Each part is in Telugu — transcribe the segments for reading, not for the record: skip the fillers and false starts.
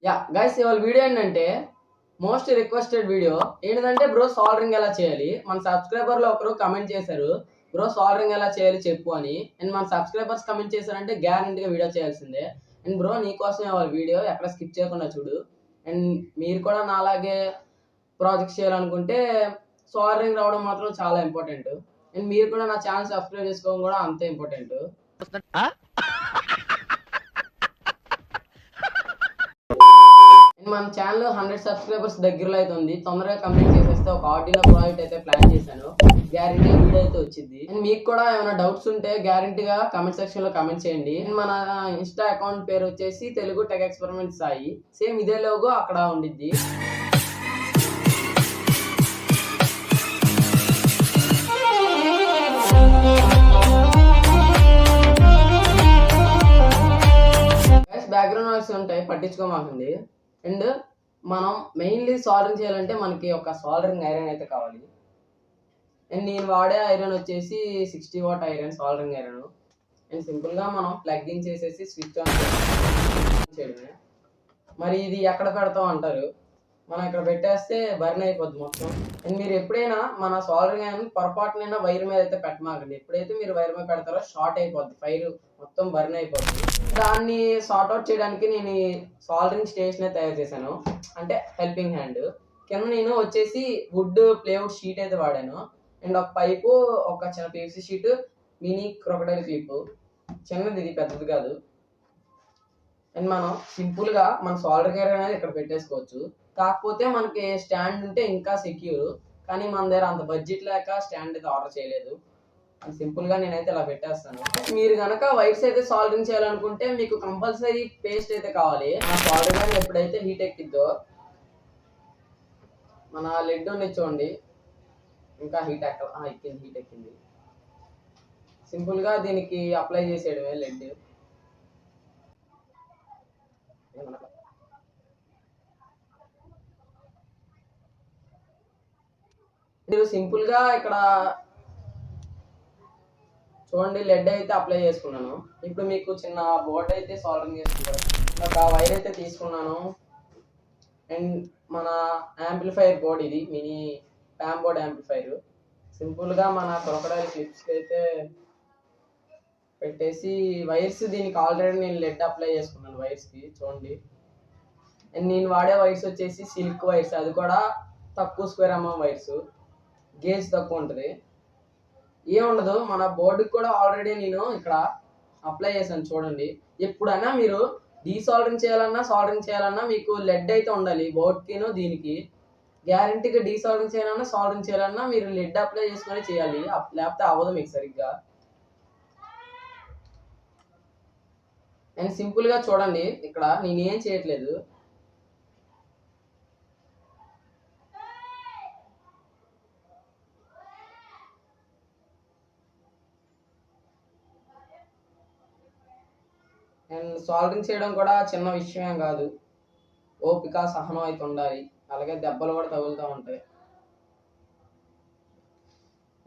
గైస్ ఇవాళ వీడియో ఏంటంటే మోస్ట్ రిక్వెస్టెడ్ వీడియో ఏంటంటే బ్రో సాల్డరింగ్ ఎలా చేయాలి. మన సబ్స్క్రైబర్ లో ఒకరు కమెంట్ చేశారు, బ్రో సాల్డరింగ్ ఎలా చేయాలి చెప్పు అని. అండ్ మన సబ్స్క్రైబర్స్ కమెంట్ చేశారంటే గ్యారంటీగా వీడియో చేయాల్సిందే. అండ్ బ్రో నీకోసం ఇవాళ వీడియో ఎక్కడ స్కిప్ చేయకుండా చూడు. అండ్ మీరు కూడా నాలాగే ప్రాజెక్ట్ చేయాలనుకుంటే సాల్డరింగ్ రావడం మాత్రం చాలా ఇంపార్టెంట్. అండ్ మీరు కూడా నా ఛానల్ సబ్స్క్రైబ్ చేసుకోవడం కూడా అంతే ఇంపార్టెంట్. మన ఛానల్ 100 సబ్స్క్రైబర్స్ దగ్గరలో అయితే ఉంది. తొందరగా కంప్లీట్ చేసేస్తే ఒక ఆర్డినో ప్రాజెక్ట్ అయితే ప్లాన్ చేశాను. గ్యారంటీ వీడియో అయితే వచ్చింది. అండ్ మీకు కూడా ఏమైనా డౌట్స్ ఉంటే గ్యారంటీగా కమెంట్ సెక్షన్ లో కమెంట్ చేయండి. మన ఇన్స్టా అకౌంట్ పేరు వచ్చేసి Telugu tech experiment Sai. Same ఇదే లోగో అక్కడ ఉండిద్ది. బ్యాక్గ్రౌండ్ నాయిస్ ఉంటాయి, పట్టించుకోమాకండి. అండ్ మనం మెయిన్లీ సాల్డరింగ్ చేయాలంటే మనకి ఒక సాల్డరింగ్ ఐరన్ అయితే కావాలి. అండ్ నేను వాడే ఐరన్ వచ్చేసి 60 what iron soldering iron. And సింపుల్గా మనం ప్లగ్ ఇన్ చేసేసి స్విచ్ ఆన్ చేయడమే. మరి ఇది ఎక్కడ పెడతాం అంటారు, మనం ఇక్కడ పెట్టేస్తే బర్న్ అయిపోద్ది మొత్తం. అండ్ మీరు ఎప్పుడైనా మన సాల్డరింగ్ ఐరన్ పొరపాటునైనా వైర్ మీద అయితే పెట్టమాకండి. ఎప్పుడైతే మీరు వైర్ మీద పెడతారో షార్ట్ అయిపోద్ది, ఫైర్ మొత్తం బర్న్ అయిపోద్ది. దాన్ని సార్ట్ అవుట్ చేయడానికి నేను సాల్డరింగ్ స్టేషన్ తయారు చేశాను, అంటే హెల్పింగ్ హ్యాండ్. కింద నేను వచ్చేసి వుడ్ ప్లేవుడ్ షీట్ అయితే వాడాను. అండ్ ఒక పైపు, ఒక చిన్న PVC sheet, mini crocodile clip. చిన్నది, ఇది పెద్దది కాదు. అండ్ మనం సింపుల్ గా మన సాల్డరింగ్ ఐరన్ అనేది ఇక్కడ పెట్టేసుకోవచ్చు. కాకపోతే మనకి స్టాండ్ ఉంటే ఇంకా సెక్యూర్, కానీ మన దగ్గర అంత బడ్జెట్ లేక స్టాండ్ అయితే ఆర్డర్ చేయలేదు. సింపుల్ గా నేనైతే ఇలా పెట్టేస్తాను. మీరు కనుక వైర్స్ అయితే సాల్డరింగ్ చేయాలనుకుంటే మీకు కంపల్సరీ పేస్ట్ అయితే కావాలి. ఆ సాల్డరింగ్ ఎప్పుడైతే హీట్ ఎక్కిద్దో, మన లెడ్ ఉంది చూడండి, ఇంకా హీట్ ఎక్కింది. సింపుల్ గా దీనికి అప్లై చేసేయడమే లెడ్. మీరు సింపుల్ గా ఇక్కడ చూడండి, లెడ్ అయితే అప్లై చేసుకున్నాను. ఇప్పుడు మీకు చిన్న బోర్డ్ అయితే సాల్డరింగ్ చేసుకుంటాను. ఒక వైర్ అయితే తీసుకున్నాను. అండ్ మన యాంప్లిఫైర్ బోర్డ్, ఇది మినీ ప్యామ్ బోర్డ్ యాంప్లిఫైర్. సింపుల్గా మన క్రొకడైల్ క్లిప్స్కి అయితే పెట్టేసి వైర్స్, దీనికి ఆల్రెడీ నేను లెడ్ అప్లై చేసుకున్నాను వైర్స్కి, చూడండి. అండ్ నేను వాడే వైర్స్ వచ్చేసి సిల్క్ వైర్స్, అది కూడా తక్కువ స్క్వేర్ ఎంఎం వైర్స్, గేజ్ తక్కువ ఉంటుంది. ఏముండదు, మన బోర్డుకి కూడా ఆల్రెడీ నేను ఇక్కడ అప్లై చేశాను చూడండి. ఎప్పుడైనా మీరు డీసాల్డరింగ్ చేయాలన్నా సాల్డరింగ్ చేయాలన్నా మీకు లెడ్ అయితే ఉండాలి బోర్డ్కిను దీనికి. గ్యారంటీగా డీసాల్డరింగ్ చేయాలన్నా సాల్డరింగ్ చేయాలన్నా మీరు లెడ్ అప్లై చేసుకొని చేయాలి, లేకపోతే అవ్వదు మీకు సరిగ్గా. అండ్ సింపుల్గా చూడండి, ఇక్కడ నేనేం చేయట్లేదు. అండ్ సాల్డరింగ్ చేయడం కూడా చిన్న విషయం కాదు, ఓపిక సహనం అయితే ఉండాలి. అలాగే దెబ్బలు కూడా తగులుతూ ఉంటాయి.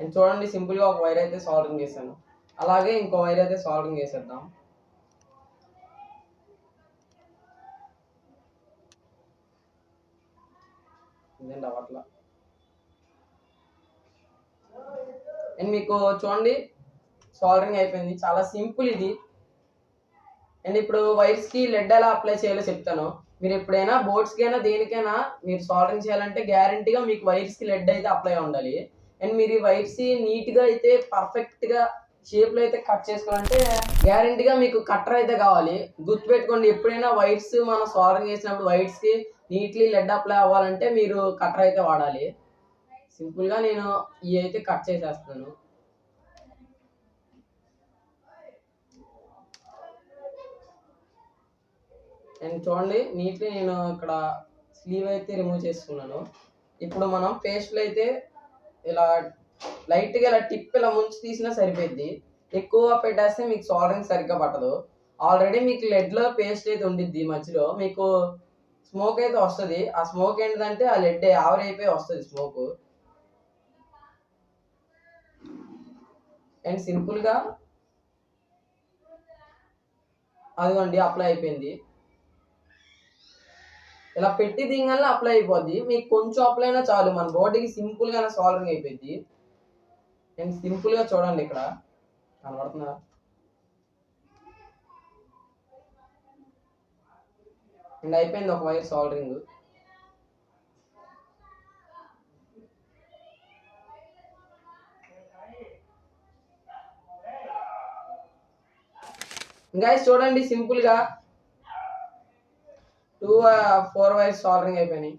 అండ్ చూడండి, సింపుల్గా ఒక వైర్ అయితే సాల్డరింగ్ చేశాను. అలాగే ఇంకో వైర్ అయితే సాల్డరింగ్ చేసేద్దాం. ఇదండి అట్లా. అండ్ మీకు చూడండి, సాల్డరింగ్ అయిపోయింది, చాలా సింపుల్ ఇది. అండ్ ఇప్పుడు వైర్స్కి లెడ్ ఎలా అప్లై చేయాలో చెప్తాను. మీరు ఎప్పుడైనా బోర్డ్స్కి అయినా దేనికైనా మీరు సాల్డరింగ్ చేయాలంటే గ్యారంటీగా మీకు వైర్స్కి లెడ్ అయితే అప్లై ఉండాలి. అండ్ మీరు ఈ వైర్స్ నీట్గా అయితే పర్ఫెక్ట్గా షేప్లో అయితే కట్ చేసుకోవాలంటే గ్యారంటీగా మీకు కట్టర్ అయితే కావాలి. గుర్తుపెట్టుకోండి, ఎప్పుడైనా వైర్స్ మనం సాల్డరింగ్ చేసినప్పుడు వైర్స్కి నీట్లీ లెడ్ అప్లై అవ్వాలంటే మీరు కట్టర్ అయితే వాడాలి. సింపుల్గా నేను ఇవి అయితే కట్ చేసేస్తాను. అండ్ చూడండి, నీట్లీ నేను ఇక్కడ స్లీవ్ అయితే రిమూవ్ చేసుకున్నాను. ఇప్పుడు మనం పేస్ట్లో అయితే ఇలా లైట్గా ఇలా టిప్ ఇలా ముంచి తీసినా సరిపోద్ది. ఎక్కువ పెట్టేస్తే మీకు సాల్డరింగ్ సరిగ్గా పట్టదు. ఆల్రెడీ మీకు లెడ్లో పేస్ట్ అయితే ఉండిద్ది, మధ్యలో మీకు స్మోక్ అయితే వస్తుంది. ఆ స్మోక్ ఏంటంటే ఆ లెడ్ ఆవిరైపోయి వస్తుంది స్మోక్. అండ్ సింపుల్గా అదిగోండి అప్లై అయిపోయింది. ఇలా పెట్టి దిగానే అప్లై అయిపోద్ది. మీకు కొంచెం అప్లై అయినా చాలు, మన బాడీకి సింపుల్ గానే సాల్డరింగ్ అయిపోద్ది. అండ్ సింపుల్ గా చూడండి ఇక్కడ కనబడుతుందా. అండ్ అయిపోయింది ఒక వైర్ సాల్డరింగ్. గైస్ చూడండి సింపుల్ గా 4 వైర్స్ సాల్డరింగ్ అయిపోయినాయి.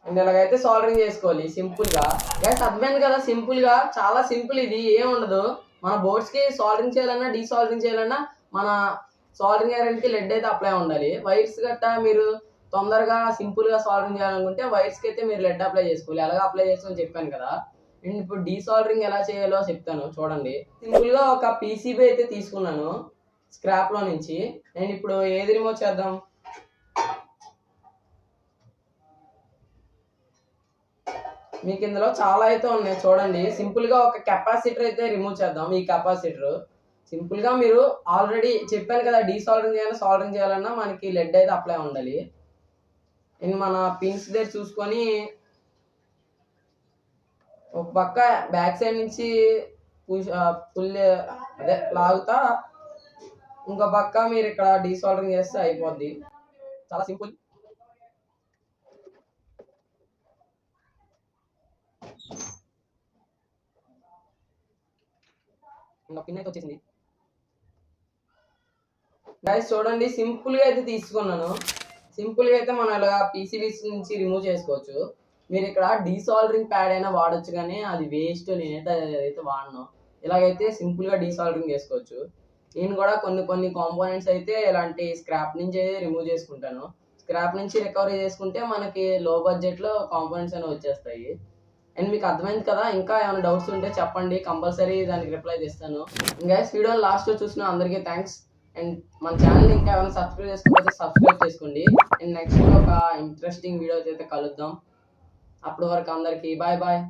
అండ్ ఇలాగైతే సాల్డరింగ్ చేసుకోవాలి సింపుల్ గా. గైస్ అర్థమైంది కదా, సింపుల్ గా, చాలా సింపుల్. ఇది ఏం ఉండదు. మన బోర్డ్స్ కి సాల్డరింగ్ చేయాలన్నా డీసాల్డరింగ్ చేయాలన్నా మన సాల్డరింగ్ ఐరన్ కి లెడ్ అయితే అప్లై ఉండాలి. వైర్స్ గట్టా మీరు తొందరగా సింపుల్ గా సాల్డరింగ్ చేయాలనుకుంటే వైర్స్ కి అయితే మీరు లెడ్ అప్లై చేసుకోవాలి. ఎలాగ అప్లై చేసుకోని చెప్పాను కదా. అండ్ ఇప్పుడు డీసాల్డరింగ్ ఎలా చేయాలో చెప్తాను చూడండి. సింపుల్ గా ఒక పీసీబీ అయితే తీసుకున్నాను స్క్రాప్ లో నుంచి. అండ్ ఇప్పుడు ఏది రిమూవ్ చేద్దాం. మీకు ఇందులో చాలా అయితే ఉన్నాయి చూడండి. సింపుల్ గా ఒక కెపాసిటర్ అయితే రిమూవ్ చేద్దాం. ఈ కెపాసిటర్ సింపుల్ గా మీరు ఆల్రెడీ చెప్పాను కదా, డీసాల్డరింగ్ చేయాలి సాల్డరింగ్ చేయాలన్నా మనకి లెడ్ అయితే అప్లై ఉండాలి. అండ్ మన పిన్స్ దగ్గర చూసుకొని ఒక పక్క బ్యాక్ సైడ్ నుంచి ఫుల్ అదే లాగుతా, ఇంకో పక్క మీరు ఇక్కడ డీసాల్డరింగ్ చేస్తే అయిపోద్ది. చాలా సింపుల్. ఇంకా పిన్ అయితే వచ్చేసింది. గైస్ చూడండి సింపుల్ గా అయితే తీసుకున్నాను. సింపుల్ గా అయితే మనం ఇలా పీసీబీస్ నుంచి రిమూవ్ చేసుకోవచ్చు. మీరు ఇక్కడ డీసాల్డరింగ్ ప్యాడ్ అయినా వాడచ్చు, కానీ అది వేస్ట్. నేనైతే అదైతే వాడను. ఇలాగైతే సింపుల్ గా డీసాల్డరింగ్ చేసుకోవచ్చు. నేను కూడా కొన్ని కాంపోనెంట్స్ అయితే ఇలాంటి స్క్రాప్ నుంచి రిమూవ్ చేసుకుంటాను. స్క్రాప్ నుంచి రికవరీ చేసుకుంటే మనకి లో బడ్జెట్ లో కాంపోనెంట్స్ అనేవి వచ్చేస్తాయి. అండ్ మీకు అర్థమైంది కదా. ఇంకా ఏమైనా డౌట్స్ ఉంటే చెప్పండి, కంపల్సరీ దానికి రిప్లై చేస్తాను. ఇంకా వీడియో లాస్ట్ చూసిన అందరికీ థ్యాంక్స్. అండ్ మన ఛానల్ ఇంకా ఏమైనా సబ్స్క్రైబ్ చేసుకోకపోతే సబ్స్క్రైబ్ చేసుకోండి. అండ్ నెక్స్ట్ ఒక ఇంట్రెస్టింగ్ వీడియో అయితే కలుద్దాం. అప్పటి వరకు అందరికీ బాయ్ బాయ్.